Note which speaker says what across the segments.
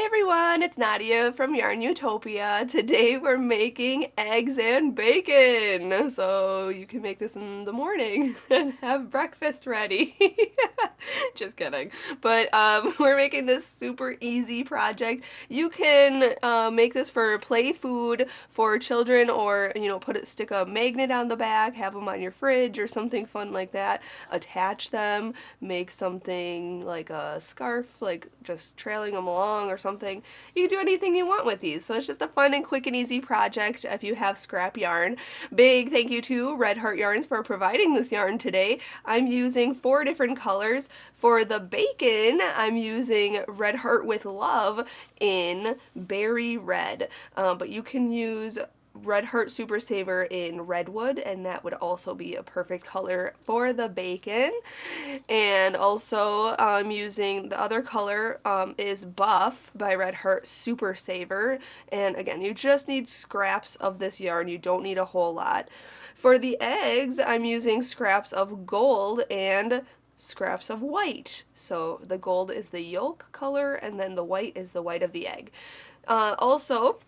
Speaker 1: Hi everyone, it's Nadia from YARNutopia. Today we're making eggs and bacon. So you can make this in the morning and have breakfast ready. Just kidding. But we're making this super easy project. You can make this for play food for children, or stick a magnet on the back, have them on your fridge or something fun like that. Attach them, make something like a scarf, like just trailing them along or something. You can do anything you want with these. So it's just a fun and quick and easy project if you have scrap yarn. Big thank you to Red Heart Yarns for providing this yarn today. I'm using 4 different colors. For the bacon, I'm using Red Heart with Love in Berry Red. But you can use Red Heart Super Saver in Redwood, and that would also be a perfect color for the bacon. And also I'm using the other color is Buff by Red Heart Super Saver, and again, you just need scraps of this yarn, you don't need a whole lot. For the eggs, I'm using scraps of gold and scraps of white. So the gold is the yolk color, and then the white is the white of the egg. Also,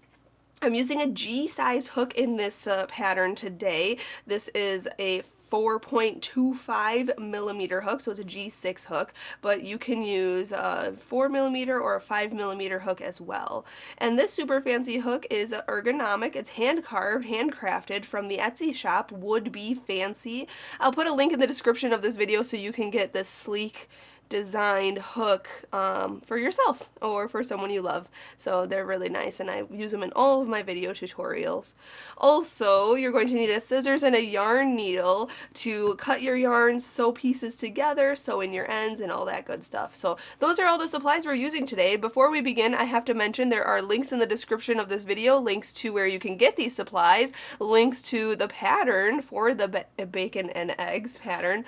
Speaker 1: I'm using a G size hook in this pattern today. This is a 4.25 millimeter hook, so it's a G6 hook, but you can use a 4 millimeter or a 5 millimeter hook as well. And this super fancy hook is ergonomic. It's hand carved, handcrafted from the Etsy shop, Would Be Fancy. I'll put a link in the description of this video so you can get this sleek designed hook for yourself or for someone you love. So they're really nice, and I use them in all of my video tutorials. Also, you're going to need a scissors and a yarn needle to cut your yarn, sew pieces together, sew in your ends, and all that good stuff. So those are all the supplies we're using today. Before we begin, I have to mention there are links in the description of this video, links to where you can get these supplies, links to the pattern for the bacon and eggs pattern,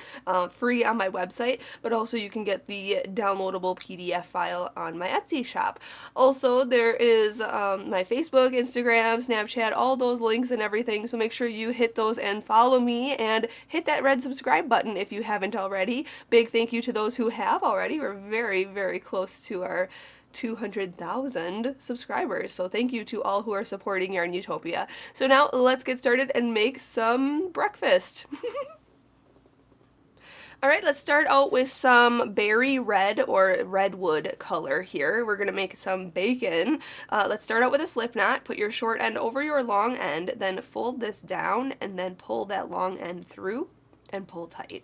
Speaker 1: free on my website, but also you can get the downloadable PDF file on my Etsy shop. Also, there is my Facebook, Instagram, Snapchat, all those links and everything, so make sure you hit those and follow me, and hit that red subscribe button if you haven't already. Big thank you to those who have already. We're very, very close to our 200,000 subscribers, so thank you to all who are supporting YARNutopia. So now let's get started and make some breakfast. Alright, let's start out with some berry red or redwood color here. We're going to make some bacon. Let's start out with a slip knot. Put your short end over your long end, then fold this down and then pull that long end through and pull tight.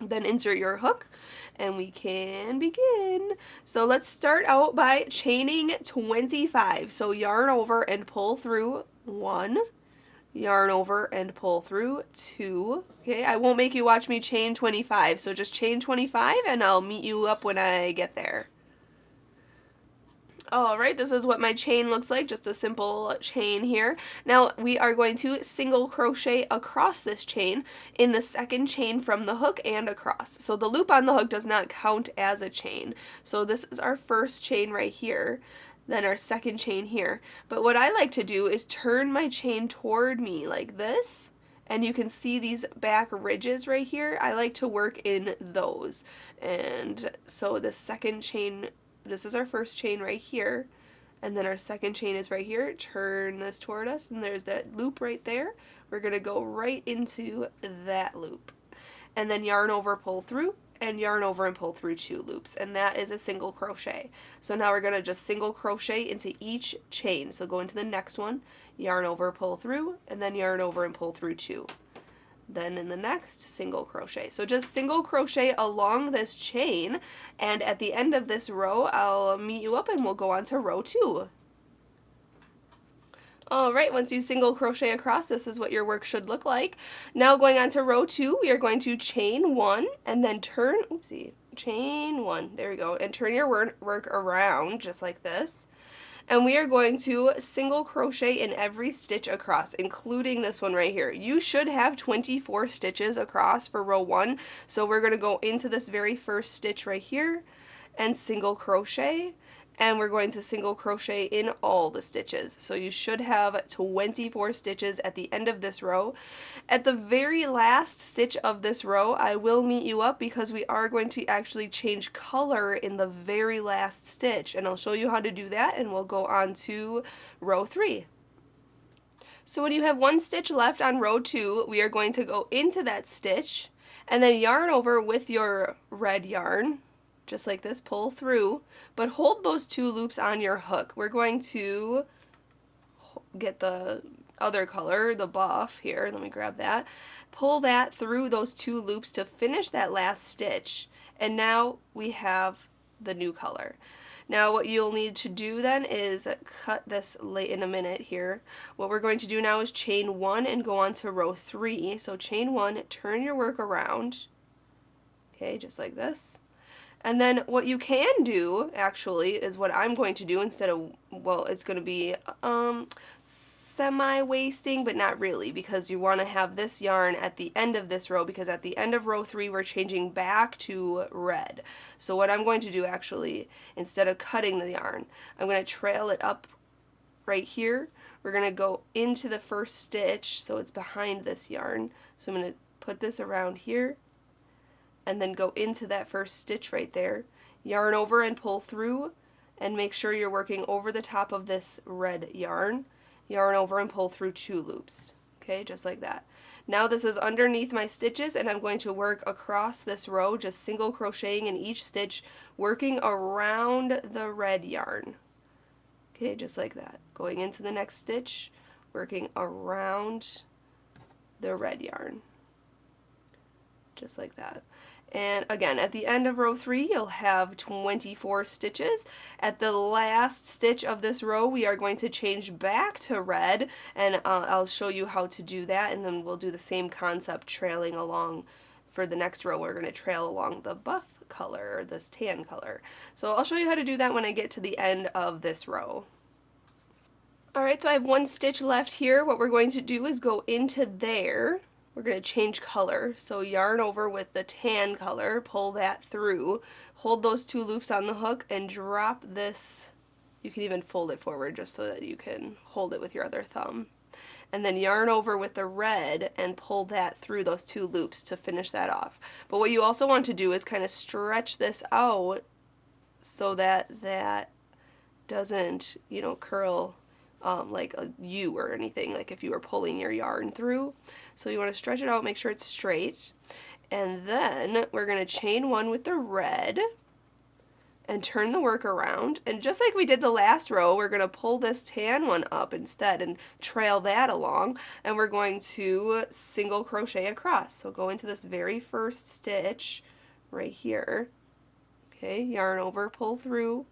Speaker 1: Then insert your hook and we can begin. So let's start out by chaining 25. So yarn over and pull through 1. Yarn over and pull through 2. Okay, I won't make you watch me chain 25, so just chain 25 and I'll meet you up when I get there. Alright, this is what my chain looks like, just a simple chain here. Now we are going to single crochet across this chain in the second chain from the hook and across. So the loop on the hook does not count as a chain. So this is our first chain right here, then our second chain here. But what I like to do is turn my chain toward me like this, and you can see these back ridges right here. I like to work in those. And so the second chain, this is our first chain right here, and then our second chain is right here. Turn this toward us, and there's that loop right there. We're gonna go right into that loop. And then yarn over, pull through, and yarn over and pull through 2 loops, and that is a single crochet. So now we're going to just single crochet into each chain. So go into the next one, yarn over, pull through, and then yarn over and pull through 2. Then in the next, single crochet. So just single crochet along this chain, and at the end of this row I'll meet you up and we'll go on to row 2. Alright, once you single crochet across, this is what your work should look like. Now going on to row 2, we are going to chain 1 and then turn, chain 1, there we go, and turn your work around just like this. And we are going to single crochet in every stitch across, including this one right here. You should have 24 stitches across for row 1, so we're going to go into this very first stitch right here and single crochet. and we're going to single crochet in all the stitches. So you should have 24 stitches at the end of this row. At the very last stitch of this row, I will meet you up because we are going to actually change color in the very last stitch, and I'll show you how to do that, and we'll go on to row 3. So when you have one stitch left on row 2, we are going to go into that stitch and then yarn over with your red yarn, just like this, pull through, but hold those 2 loops on your hook. We're going to get the other color, the buff here, let me grab that, pull that through those 2 loops to finish that last stitch, and now we have the new color. Now what you'll need to do then is cut this late in a minute here. What we're going to do now is chain 1 and go on to row 3. So chain 1, turn your work around, okay, just like this. And then what you can do actually is what I'm going to do instead of, well, it's going to be semi-wasting, but not really, because you want to have this yarn at the end of this row, because at the end of row 3 we're changing back to red. So what I'm going to do actually, instead of cutting the yarn, I'm going to trail it up right here. We're going to go into the first stitch, so it's behind this yarn. So I'm going to put this around here and then go into that first stitch right there, yarn over and pull through, and make sure you're working over the top of this red yarn. Yarn over and pull through 2 loops, okay, just like that. Now this is underneath my stitches, and I'm going to work across this row, just single crocheting in each stitch, working around the red yarn, okay, just like that. Going into the next stitch, working around the red yarn, just like that. And again, at the end of row 3, you'll have 24 stitches. At the last stitch of this row, we are going to change back to red, and I'll show you how to do that, and then we'll do the same concept trailing along. For the next row, we're going to trail along the buff color, or this tan color. So I'll show you how to do that when I get to the end of this row. Alright, so I have 1 stitch left here. What we're going to do is go into there. We're going to change color, so yarn over with the tan color, pull that through, hold those 2 loops on the hook, and drop this. You can even fold it forward just so that you can hold it with your other thumb. And then yarn over with the red and pull that through those 2 loops to finish that off. But what you also want to do is kind of stretch this out so that that doesn't, you know, curl like a U or anything, like if you were pulling your yarn through. So you want to stretch it out, make sure it's straight, and then we're going to chain 1 with the red and turn the work around, and just like we did the last row, we're going to pull this tan one up instead and trail that along, and we're going to single crochet across. So go into this very first stitch right here, okay, yarn over, pull through,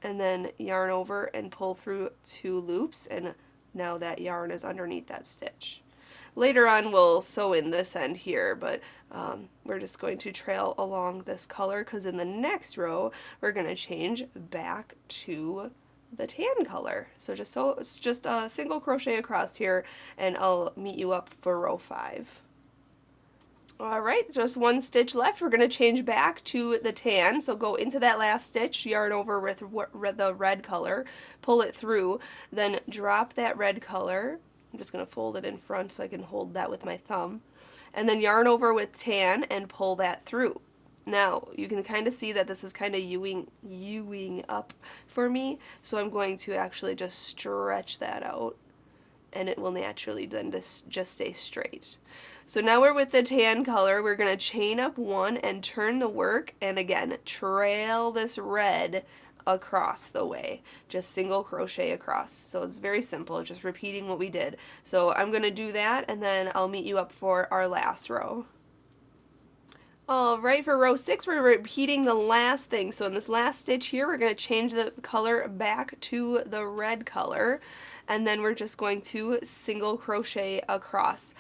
Speaker 1: and then yarn over and pull through 2 loops, and now that yarn is underneath that stitch. Later on we'll sew in this end here, but we're just going to trail along this color because in the next row we're going to change back to the tan color. So it's just a single crochet across here, and I'll meet you up for row 5. Alright, just 1 stitch left. We're going to change back to the tan, so go into that last stitch, yarn over with the red color, pull it through, then drop that red color. I'm just going to fold it in front so I can hold that with my thumb, and then yarn over with tan and pull that through. Now you can kind of see that this is kind of Ewing up for me, so I'm going to actually just stretch that out, and it will naturally then just stay straight. So now we're with the tan color. We're going to chain up 1 and turn the work, and again trail this red across the way, just single crochet across. So it's very simple, just repeating what we did. So I'm going to do that, and then I'll meet you up for our last row. Alright, for row 6 we're repeating the last thing. So in this last stitch here we're going to change the color back to the red color, and then we're just going to single crochet across.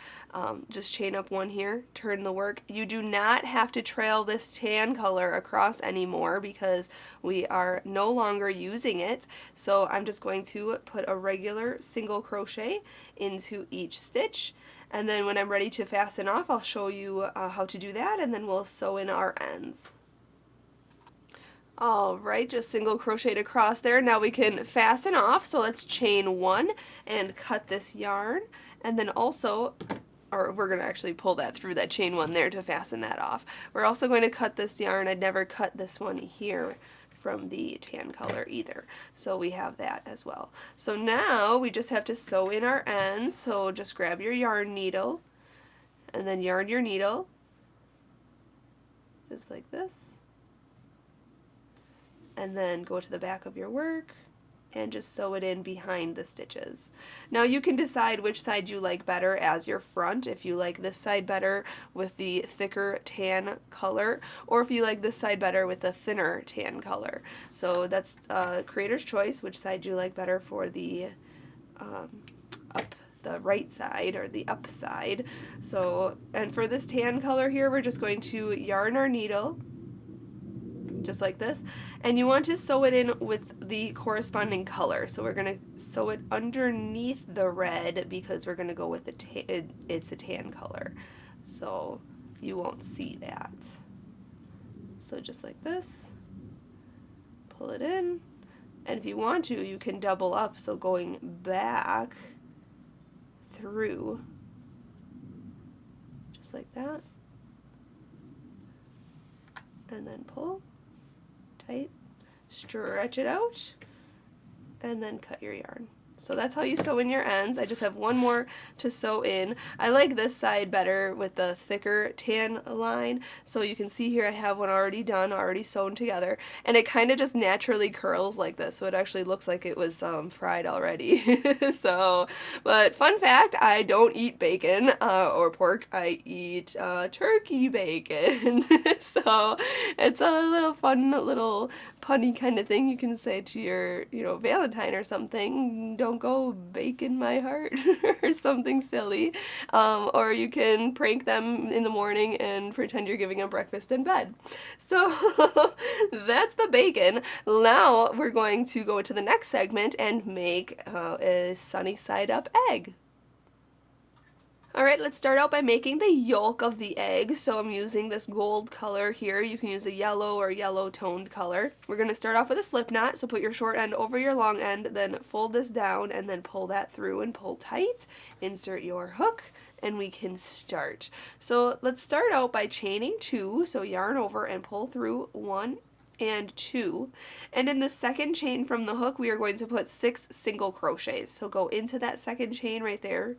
Speaker 1: Just chain up 1 here, turn the work. You do not have to trail this tan color across anymore because we are no longer using it. So I'm just going to put a regular single crochet into each stitch, and then when I'm ready to fasten off I'll show you how to do that, and then we'll sew in our ends. Alright, just single crochet across there. Now we can fasten off, so let's chain 1 and cut this yarn, and then also, or we're going to actually pull that through that chain 1 there to fasten that off. We're also going to cut this yarn. I'd never cut this one here from the tan color either, so we have that as well. So now we just have to sew in our ends, so just grab your yarn needle and then yarn your needle just like this, and then go to the back of your work and just sew it in behind the stitches. Now you can decide which side you like better as your front, if you like this side better with the thicker tan color, or if you like this side better with the thinner tan color. So that's creator's choice, which side you like better for the the right side or the up side. So, and for this tan color here, we're just going to yarn our needle just like this, and you want to sew it in with the corresponding color. So we're going to sew it underneath the red because we're going to go with the it's a tan color, so you won't see that. So just like this, pull it in, and if you want to, you can double up, so going back through just like that, and then pull tight, stretch it out, and then cut your yarn. So that's how you sew in your ends. I just have one more to sew in. I like this side better with the thicker tan line. So you can see here I have one already done, already sewn together, and it kind of just naturally curls like this. So it actually looks like it was fried already. So, but fun fact, I don't eat bacon or pork. I eat turkey bacon. So it's a little fun little punny kind of thing you can say to your, Valentine or something. Don't go bacon my heart or something silly. Or you can prank them in the morning and pretend you're giving them breakfast in bed. So that's the bacon. Now we're going to go into the next segment and make a sunny side up egg. Alright, let's start out by making the yolk of the egg. So I'm using this gold color here. You can use a yellow or yellow toned color. We're going to start off with a slip knot, so put your short end over your long end, then fold this down and then pull that through and pull tight. Insert your hook and we can start. So let's start out by chaining 2, so yarn over and pull through 1 and 2, and in the second chain from the hook we are going to put 6 single crochets. So go into that second chain right there,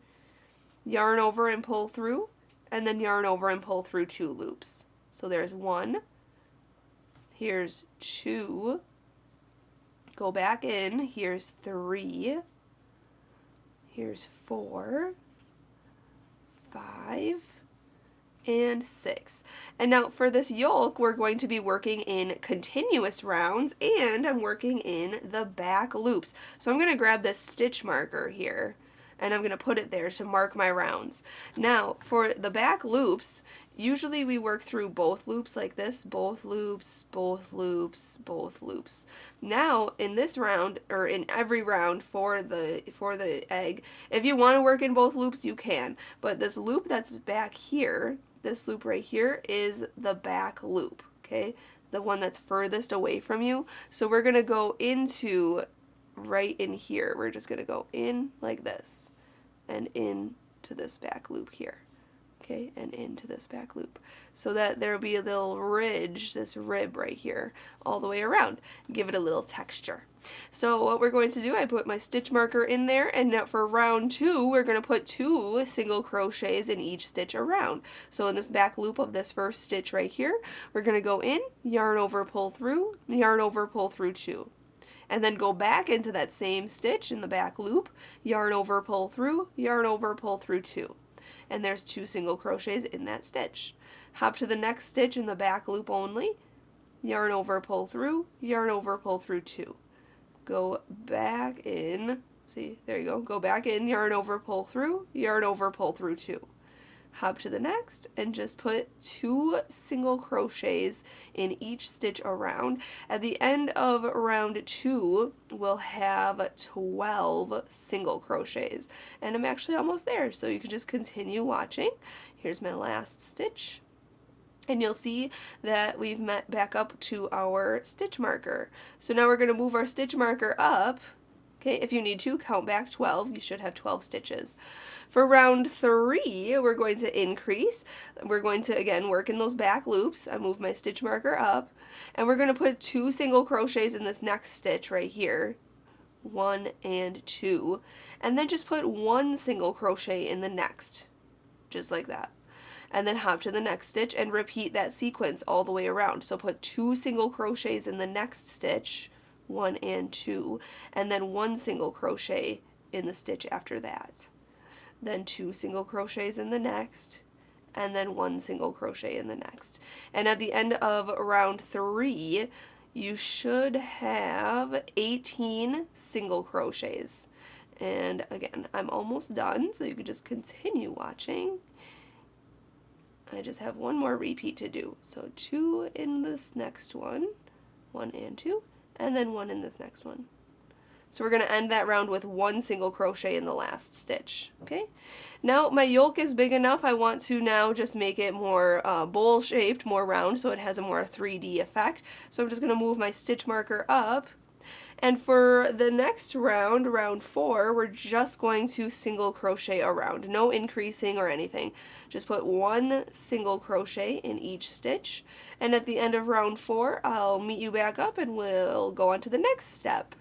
Speaker 1: yarn over and pull through, and then yarn over and pull through 2 loops. So there's 1, here's 2, go back in, here's 3, here's 4, 5, and 6. And now for this yolk, we're going to be working in continuous rounds, and I'm working in the back loops. So I'm going to grab this stitch marker here, and I'm going to put it there to mark my rounds. Now, for the back loops, usually we work through both loops like this, both loops, both loops, both loops. Now, in this round, or in every round for the egg, if you want to work in both loops, you can. But this loop that's back here, this loop right here, is the back loop, okay? The one that's furthest away from you. So we're going to go into right in here. We're just going to go in like this and into this back loop here, okay, and into this back loop, so that there'll be a little ridge, this rib right here, all the way around. Give it a little texture. So what we're going to do, I put my stitch marker in there, and now for round 2 we're going to put 2 single crochets in each stitch around. So in this back loop of this first stitch right here, we're going to go in, yarn over, pull through, yarn over, pull through 2. And then go back into that same stitch in the back loop, yarn over, pull through, yarn over, pull through 2. And there's 2 single crochets in that stitch. Hop to the next stitch in the back loop only, yarn over, pull through, yarn over, pull through 2. Go back in, see, there you go, go back in, yarn over, pull through, yarn over, pull through 2. Hop to the next and just put 2 single crochets in each stitch around. At the end of round 2, we'll have 12 single crochets. And I'm actually almost there, so you can just continue watching. Here's my last stitch. And you'll see that we've met back up to our stitch marker. So now we're going to move our stitch marker up. Okay, if you need to, count back 12. You should have 12 stitches. For round 3, we're going to increase. We're going to, again, work in those back loops. I move my stitch marker up. And we're going to put 2 single crochets in this next stitch right here. 1 and 2. And then just put 1 single crochet in the next. Just like that. And then hop to the next stitch and repeat that sequence all the way around. So put 2 single crochets in the next stitch, 1 and 2, and then 1 single crochet in the stitch after that. Then 2 single crochets in the next, and then 1 single crochet in the next. And at the end of round 3, you should have 18 single crochets. And again, I'm almost done, so you can just continue watching. I just have one more repeat to do. So 2 in this next one, 1 and 2, and then 1 in this next one. So we're going to end that round with 1 single crochet in the last stitch. Okay. Now my yoke is big enough. I want to now just make it more bowl shaped, more round, so it has a more 3D effect. So I'm just going to move my stitch marker up. And for the next round, round 4, we're just going to single crochet around. No increasing or anything. Just put 1 single crochet in each stitch. And at the end of round 4, I'll meet you back up and we'll go on to the next step.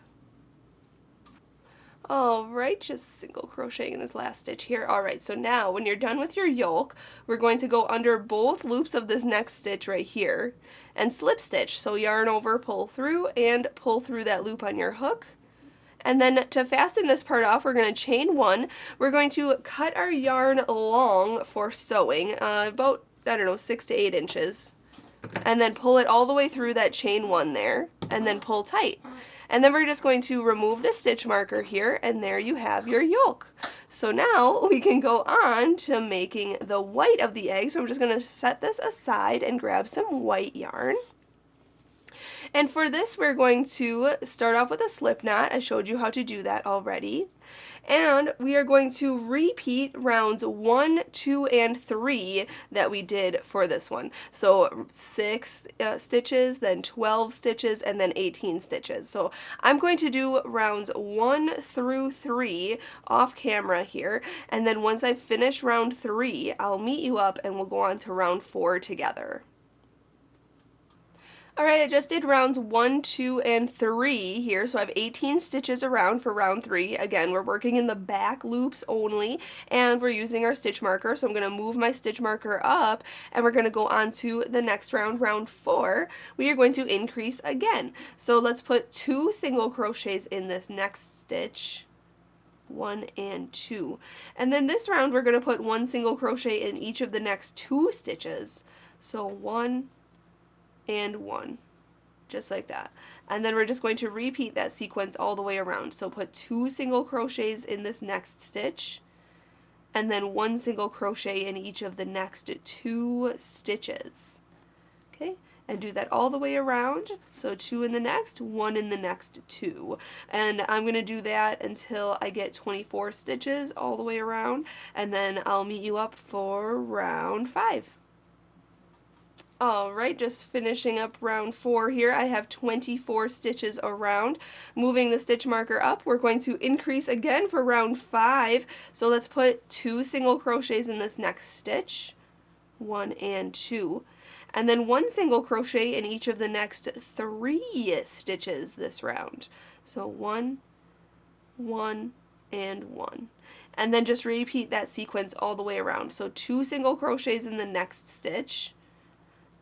Speaker 1: Alright, just single crocheting in this last stitch here. Alright, so now when you're done with your yoke, we're going to go under both loops of this next stitch right here and slip stitch. So yarn over, pull through, and pull through that loop on your hook. And then to fasten this part off, we're going to chain 1. We're going to cut our yarn long for sewing, about, I don't know, 6 to 8 inches. And then pull it all the way through that chain 1 there, and then pull tight. And then we're just going to remove the stitch marker here, and there you have your yoke. So now we can go on to making the white of the egg. So I'm just going to set this aside and grab some white yarn. And for this, we're going to start off with a slip knot. I showed you how to do that already. And we are going to repeat rounds 1, 2, and 3 that we did for this one. So 6 stitches, then 12 stitches, and then 18 stitches. So I'm going to do rounds 1 through 3 off camera here. And then once I finish round 3, I'll meet you up and we'll go on to round 4 together. Alright, I just did rounds 1, 2, and 3 here, so I have 18 stitches around for round 3. Again, we're working in the back loops only, and we're using our stitch marker, so I'm going to move my stitch marker up, and we're going to go on to the next round, round 4. We are going to increase again. So let's put 2 single crochets in this next stitch. 1 and 2. And then this round, we're going to put 1 single crochet in each of the next 2 stitches. So 1 and 1, just like that. And then we're just going to repeat that sequence all the way around. So put 2 single crochets in this next stitch, and then 1 single crochet in each of the next 2 stitches. Okay, and do that all the way around. So 2 in the next, 1 in the next 2. And I'm going to do that until I get 24 stitches all the way around, and then I'll meet you up for round 5. Alright, just finishing up round 4 here. I have 24 stitches around. Moving the stitch marker up, we're going to increase again for round 5. So let's put 2 single crochets in this next stitch, 1 and 2. And then 1 single crochet in each of the next 3 stitches this round. So 1, 1, and 1. And then just repeat that sequence all the way around. So 2 single crochets in the next stitch,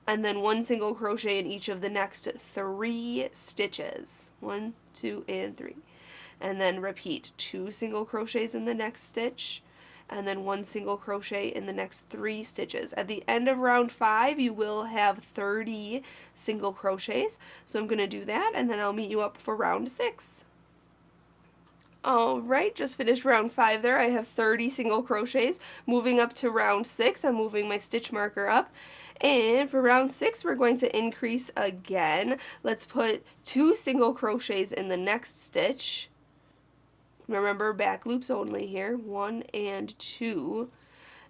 Speaker 1: and then 1 single crochet in each of the next 3 stitches. 1, 2, and 3. And then repeat 2 single crochets in the next stitch, and then 1 single crochet in the next 3 stitches. At the end of round 5, you will have 30 single crochets. So I'm going to do that, and then I'll meet you up for round 6. Alright, just finished round 5 there. I have 30 single crochets. Moving up to round 6, I'm moving my stitch marker up. And for round 6, we're going to increase again. Let's put 2 single crochets in the next stitch. Remember, back loops only here. 1 and 2.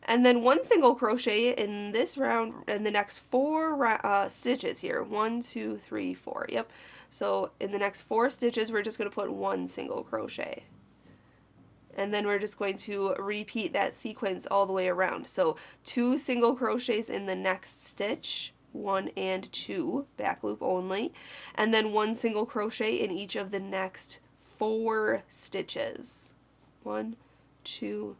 Speaker 1: And then 1 single crochet in this round, and the next 4 stitches here. 1, 2, 3, 4. Yep. So in the next 4 stitches, we're just going to put 1 single crochet. And then we're just going to repeat that sequence all the way around. So 2 single crochets in the next stitch, 1 and 2, back loop only, and then 1 single crochet in each of the next 4 stitches. 1, 2,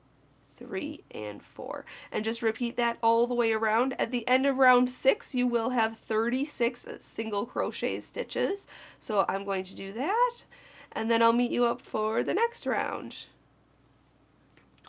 Speaker 1: 3, and 4. And just repeat that all the way around. At the end of round 6, you will have 36 single crochet stitches. So I'm going to do that, and then I'll meet you up for the next round.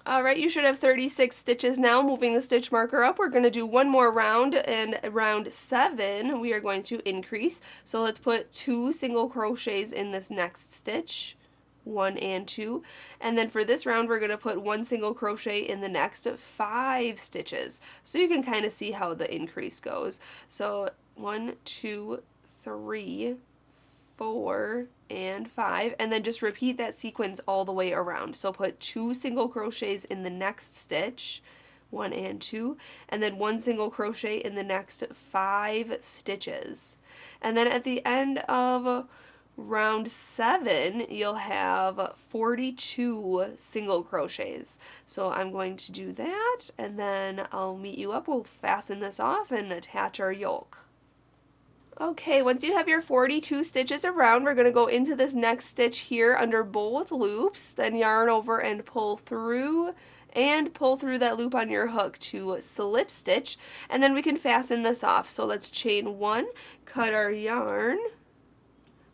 Speaker 1: Alright, you should have 36 stitches now. Moving the stitch marker up, we're going to do one more round, and round 7 we are going to increase. So let's put 2 single crochets in this next stitch, 1 and 2, and then for this round we're going to put 1 single crochet in the next 5 stitches. So you can kind of see how the increase goes. So 1, 2, 3, 4, and 5, and then just repeat that sequence all the way around. So put 2 single crochets in the next stitch, 1 and 2, and then 1 single crochet in the next 5 stitches. And then at the end of round 7, you'll have 42 single crochets. So I'm going to do that, and then I'll meet you up. We'll fasten this off and attach our yoke. Okay, once you have your 42 stitches around, we're going to go into this next stitch here under both loops, then yarn over and pull through that loop on your hook to slip stitch, and then we can fasten this off. So let's chain 1, cut our yarn,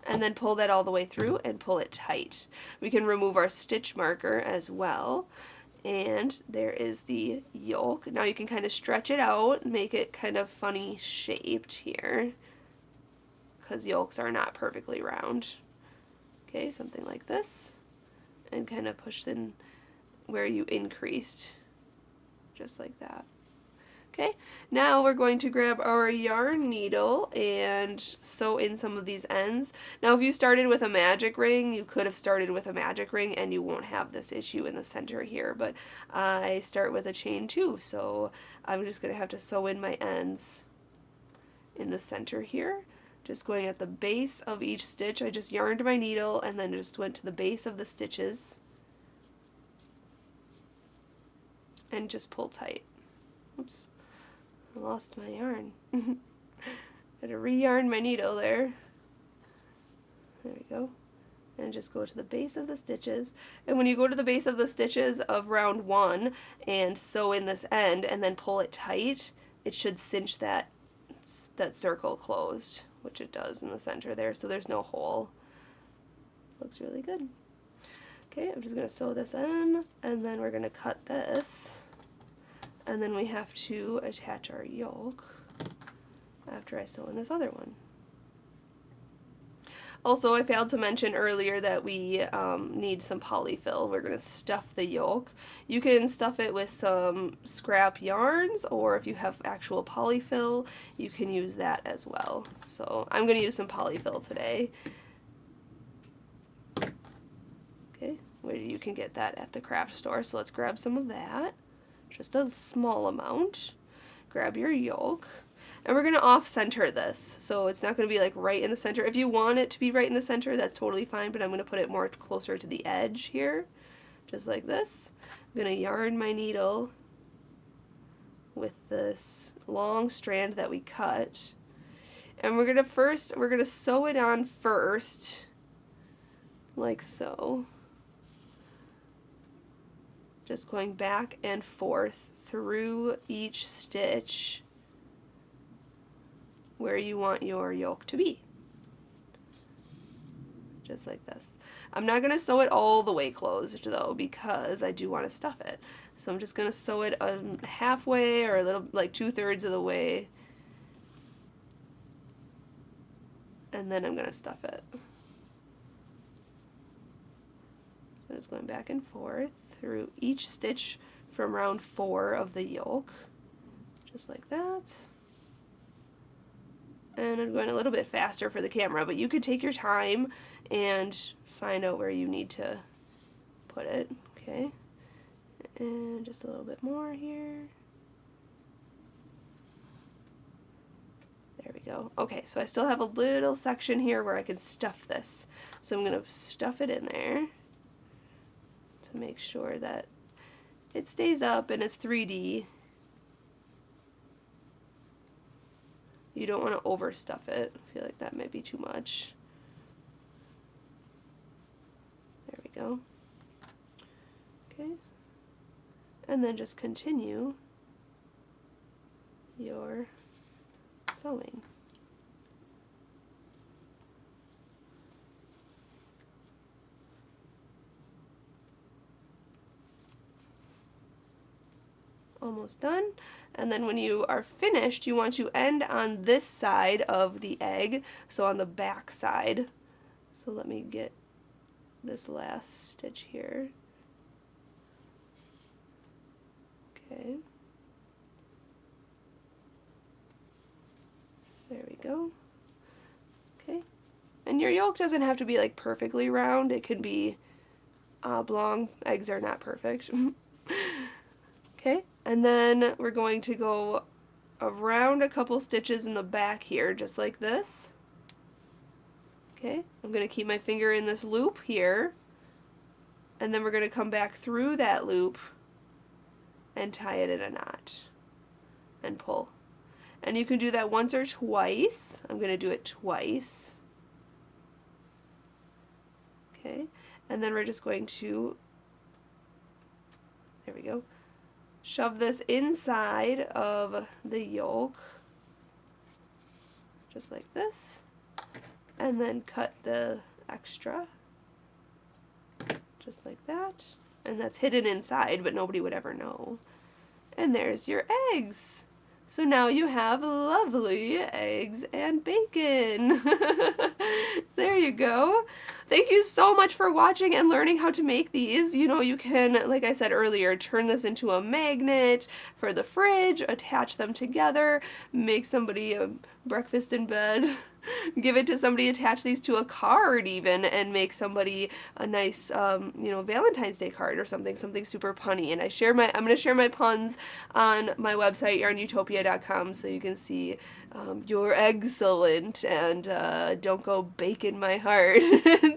Speaker 1: and then pull that all the way through and pull it tight. We can remove our stitch marker as well. And there is the yoke. Now you can kind of stretch it out, make it kind of funny shaped here, because yolks are not perfectly round. Okay, something like this, and kind of push in where you increased, just like that. Okay, now we're going to grab our yarn needle and sew in some of these ends. Now if you started with a magic ring, you could have started with a magic ring and you won't have this issue in the center here, but I start with a chain 2, so I'm just going to have to sew in my ends in the center here. Just going at the base of each stitch. I just yarned my needle and then just went to the base of the stitches and just pull tight. Oops, I lost my yarn. Had to re-yarn my needle there. There we go. And just go to the base of the stitches. And when you go to the base of the stitches of round 1 and sew in this end and then pull it tight, it should cinch that circle closed, which it does in the center there, so there's no hole. Looks really good. Okay, I'm just going to sew this in, and then we're going to cut this, and then we have to attach our yoke after I sew in this other one. Also, I failed to mention earlier that we need some polyfill. We're going to stuff the yoke. You can stuff it with some scrap yarns, or if you have actual polyfill, you can use that as well. So I'm going to use some polyfill today. Okay, where you can get that at the craft store. So let's grab some of that, just a small amount. Grab your yoke. And we're going to off-center this, so it's not going to be like right in the center. If you want it to be right in the center, that's totally fine, but I'm going to put it more closer to the edge here, just like this. I'm going to yarn my needle with this long strand that we cut, and we're going to sew it on first, like so. Just going back and forth through each stitch where you want your yoke to be. Just like this. I'm not going to sew it all the way closed though, because I do want to stuff it. So I'm just going to sew it halfway, or a little, like 2/3 of the way, and then I'm going to stuff it. So I'm just going back and forth through each stitch from round 4 of the yoke, just like that. And I'm going a little bit faster for the camera, but you could take your time and find out where you need to put it. Okay, And just a little bit more here. There we go. Okay, so I still have a little section here where I can stuff this. So I'm going to stuff it in there to make sure that it stays up and it's 3D. You don't want to overstuff it. I feel like that might be too much. There we go. Okay. And then just continue your sewing. Almost done. And then when you are finished, you want to end on this side of the egg, so on the back side. So let me get this last stitch here. Okay. There we go. Okay. And your yolk doesn't have to be like perfectly round. It can be oblong. Eggs are not perfect. Okay. And then we're going to go around a couple stitches in the back here, just like this. Okay, I'm going to keep my finger in this loop here, and then we're going to come back through that loop and tie it in a knot and pull. And you can do that once or twice. I'm going to do it twice. Okay, and then we're just going to, there we go, shove this inside of the yolk, just like this, and then cut the extra, just like that, and that's hidden inside, but nobody would ever know. And there's your eggs. So now you have lovely eggs and bacon. There you go. Thank you so much for watching and learning how to make these. You know, you can, like I said earlier, turn this into a magnet for the fridge, attach them together, make somebody a breakfast in bed, give it to somebody, attach these to a card even, and make somebody a nice, you know, Valentine's Day card or something super punny. And I'm going to share my puns on my website, YARNutopia.com, so you can see you're excellent and don't go bacon my heart,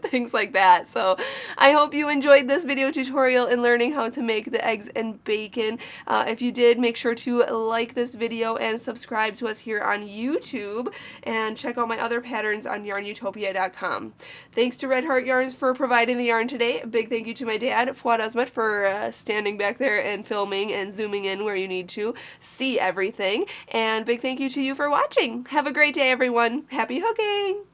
Speaker 1: things like that. So I hope you enjoyed this video tutorial in learning how to make the eggs and bacon. If you did, make sure to like this video and subscribe to us here on YouTube, and check out my other patterns on YARNutopia.com. Thanks to Red Heart Yarns for providing the yarn today. A big thank you to my dad, Fuad Azmat, for standing back there and filming and zooming in where you need to see everything. And big thank you to you for watching. Have a great day, everyone. Happy hooking!